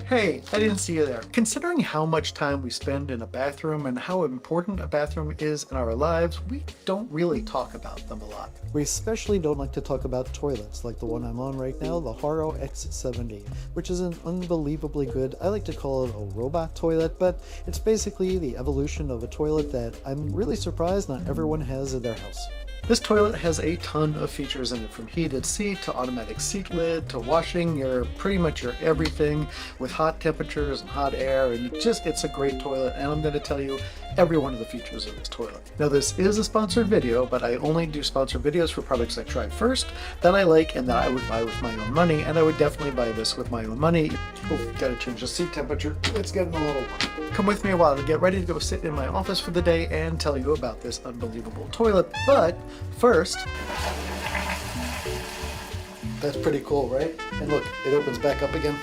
Hey, I didn't see you there. Considering how much time we spend in a bathroom and how important a bathroom is in our lives, we don't really talk about them a lot. We especially don't like to talk about toilets like the one I'm on right now, the HOROW X70, which is an unbelievably good, I like to call it a robot toilet, but it's basically the evolution of a toilet that I'm really surprised not everyone has in their house. This toilet has a ton of features in it, from heated seat to automatic seat lid to washing your pretty much your everything with hot temperatures and hot air, and it's a great toilet, and I'm going to tell you every one of the features of this toilet. Now, this is a sponsored video, but I only do sponsored videos for products I try first, that I like, and that I would buy with my own money, and I would definitely buy this with my own money. Oh, gotta change the seat temperature. It's getting a little warm. Come with me a while to get ready to go sit in my office for the day and tell you about this unbelievable toilet. But first, that's pretty cool, right? And look, it opens back up again.